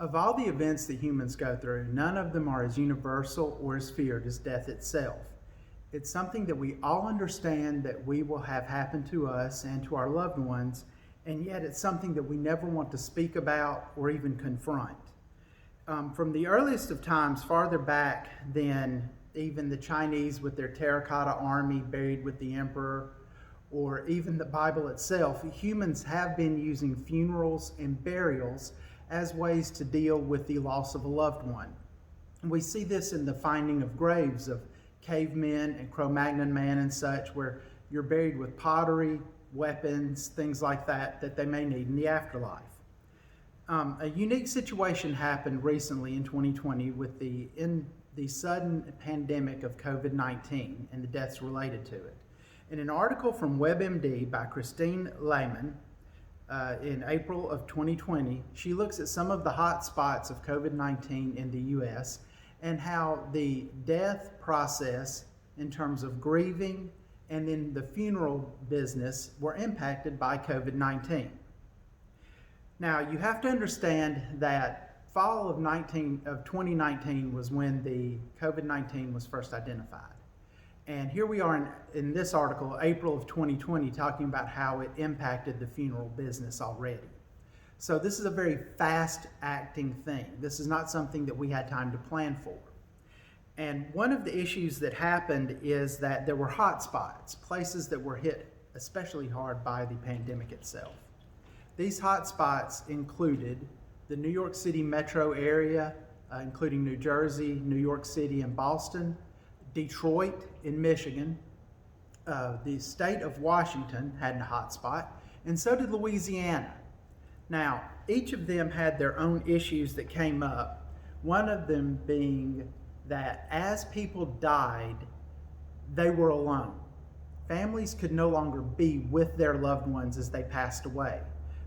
Of all the events that humans go through, none of them are as universal or as feared as death itself. It's something that we all understand that we will have happen to us and to our loved ones, and yet it's something that we never want to speak about or even confront. From the earliest of times, farther back than even the Chinese with their terracotta army buried with the emperor, or even the Bible itself, humans have been using funerals and burials as ways to deal with the loss of a loved one. We see this in the finding of graves of cavemen and Cro-Magnon man and such, where you're buried with pottery, weapons, things like that they may need in the afterlife. A unique situation happened recently in 2020 with the sudden pandemic of COVID-19 and the deaths related to it. In an article from WebMD by Christine Lehmann in April of 2020, she looks at some of the hot spots of COVID-19 in the U.S. and how the death process in terms of grieving and in the funeral business were impacted by COVID-19. Now, you have to understand that fall of 2019 was when the COVID-19 was first identified. And here we are in this article, April of 2020, talking about how it impacted the funeral business already. So this is a very fast-acting thing. This is not something that we had time to plan for. And one of the issues that happened is that there were hot spots, places that were hit especially hard by the pandemic itself. These hot spots included the New York City metro area, including New Jersey, New York City, and Boston, Detroit in Michigan, the state of Washington had a hot spot, and so did Louisiana. Now, each of them had their own issues that came up, one of them being that as people died, they were alone. Families could no longer be with their loved ones as they passed away.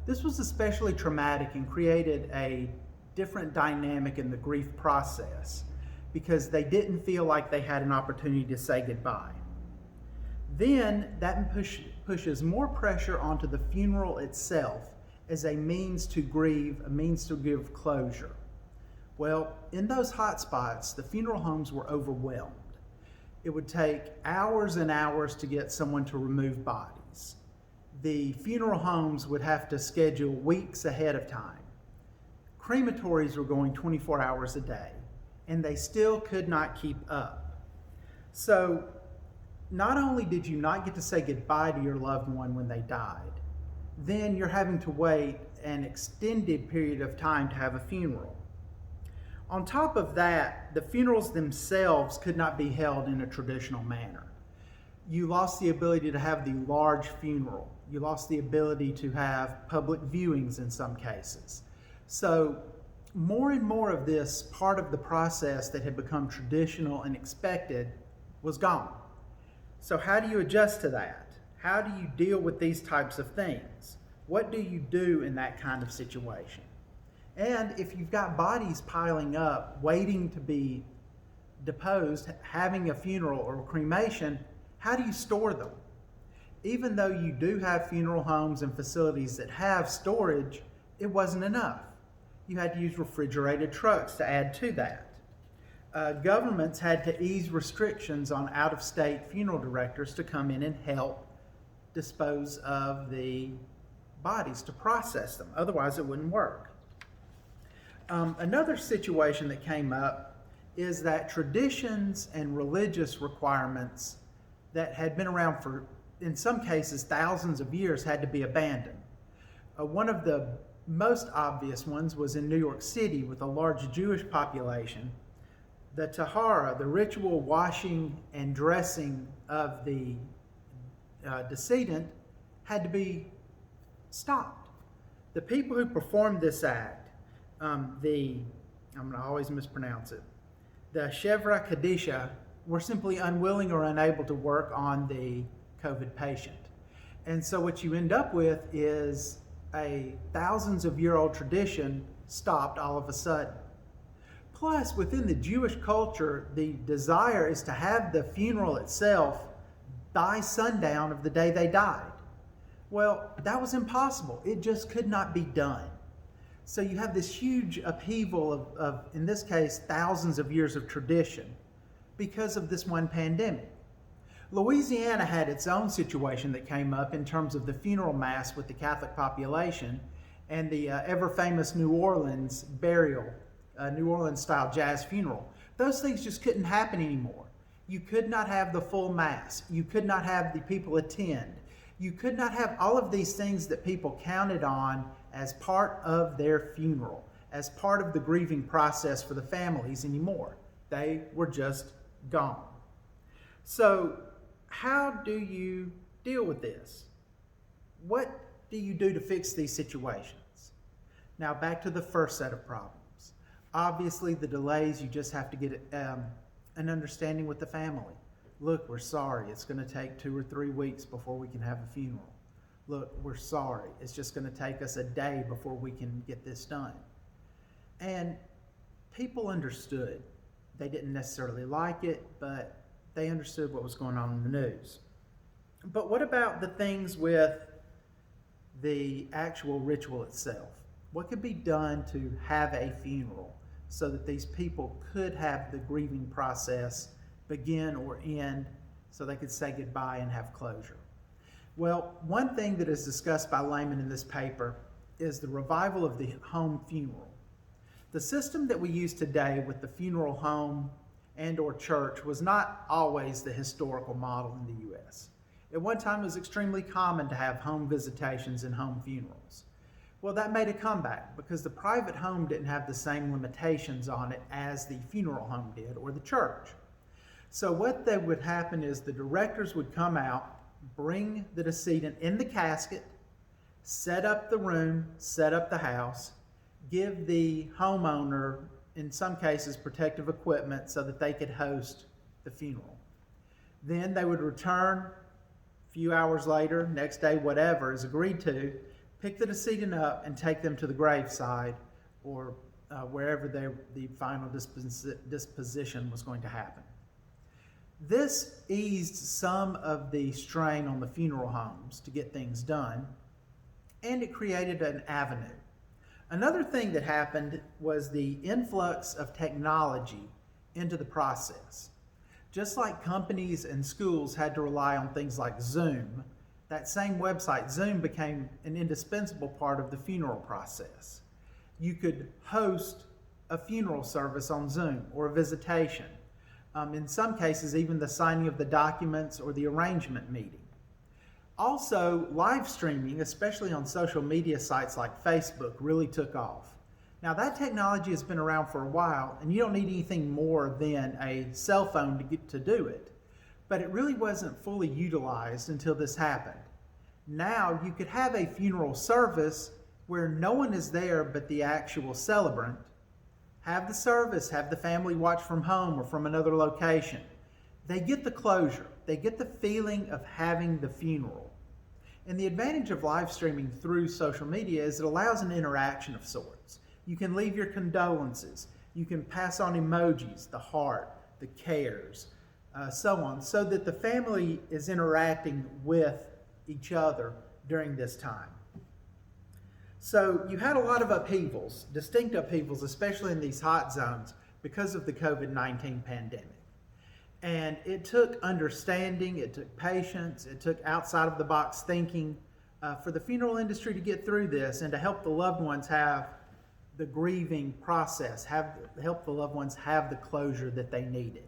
This was especially traumatic and created a different dynamic in the grief process because they didn't feel like they had an opportunity to say goodbye. Then that pushes more pressure onto the funeral itself as a means to grieve, a means to give closure. Well, in those hot spots, the funeral homes were overwhelmed. It would take hours and hours to get someone to remove bodies. The funeral homes would have to schedule weeks ahead of time. Crematories were going 24 hours a day, and they still could not keep up. So not only did you not get to say goodbye to your loved one when they died, then you're having to wait an extended period of time to have a funeral. On top of that, the funerals themselves could not be held in a traditional manner. You lost the ability to have the large funeral. You lost the ability to have public viewings in some cases. So more and more of this part of the process that had become traditional and expected was gone. So how do you adjust to that? How do you deal with these types of things? What do you do in that kind of situation? And if you've got bodies piling up, waiting to be deposed, having a funeral or a cremation, how do you store them? Even though you do have funeral homes and facilities that have storage, it wasn't enough. You had to use refrigerated trucks to add to that. Governments had to ease restrictions on out-of-state funeral directors to come in and help dispose of the bodies, to process them. Otherwise, it wouldn't work. Another situation that came up is that traditions and religious requirements that had been around for, in some cases, thousands of years had to be abandoned. One of the most obvious ones was in New York City with a large Jewish population. The tahara, the ritual washing and dressing of the decedent, had to be stopped. The people who performed this act, I'm going to always mispronounce it, the Shevra Kadisha, were simply unwilling or unable to work on the COVID patient. And so what you end up with is a thousands of year old tradition stopped all of a sudden. Plus, within the Jewish culture, the desire is to have the funeral itself by sundown of the day they died. Well, that was impossible. It just could not be done. So you have this huge upheaval of, in this case, thousands of years of tradition because of this one pandemic. Louisiana had its own situation that came up in terms of the funeral mass with the Catholic population and the ever famous New Orleans burial, New Orleans style jazz funeral. Those things just couldn't happen anymore. You could not have the full mass. You could not have the people attend. You could not have all of these things that people counted on as part of their funeral, as part of the grieving process for the families anymore. They were just gone. So how do you deal with this? What do you do to fix these situations? Now back to the first set of problems. Obviously the delays, you just have to get an understanding with the family. Look, we're sorry, it's going to take 2 or 3 weeks before we can have a funeral. Look, we're sorry, it's just going to take us a day before we can get this done. And people understood. They didn't necessarily like it, but they understood what was going on in the news. But what about the things with the actual ritual itself? What could be done to have a funeral so that these people could have the grieving process begin or end so they could say goodbye and have closure? Well, one thing that is discussed by Lehmann in this paper is the revival of the home funeral. The system that we use today with the funeral home and or church was not always the historical model in the U.S. At one time it was extremely common to have home visitations and home funerals. Well, that made a comeback because the private home didn't have the same limitations on it as the funeral home did or the church. So what that would happen is the directors would come out, bring the decedent in the casket, set up the room, set up the house, give the homeowner, in some cases, protective equipment so that they could host the funeral. Then they would return a few hours later, next day, whatever is agreed to, pick the decedent up and take them to the graveside or wherever the final disposition was going to happen. This eased some of the strain on the funeral homes to get things done, and it created an avenue. Another thing that happened was the influx of technology into the process. Just like companies and schools had to rely on things like Zoom, that same website, Zoom, became an indispensable part of the funeral process. You could host a funeral service on Zoom or a visitation. In some cases, even the signing of the documents or the arrangement meeting. Also, live streaming, especially on social media sites like Facebook, really took off. Now that technology has been around for a while, and you don't need anything more than a cell phone to do it. But it really wasn't fully utilized until this happened. Now you could have a funeral service where no one is there but the actual celebrant. Have the service, have the family watch from home or from another location. They get the closure. They get the feeling of having the funeral. And the advantage of live streaming through social media is it allows an interaction of sorts. You can leave your condolences. You can pass on emojis, the heart, the cares, so on, so that the family is interacting with each other during this time. So you had a lot of upheavals, distinct upheavals, especially in these hot zones because of the COVID-19 pandemic. And it took understanding, it took patience, it took outside of the box thinking for the funeral industry to get through this and to help the loved ones have the grieving process, help the loved ones have the closure that they needed.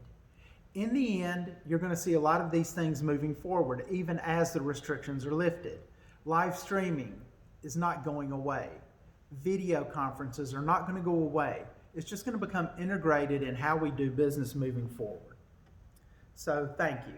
In the end, you're going to see a lot of these things moving forward, even as the restrictions are lifted. Live streaming is not going away. Video conferences are not going to go away. It's just going to become integrated in how we do business moving forward. So thank you.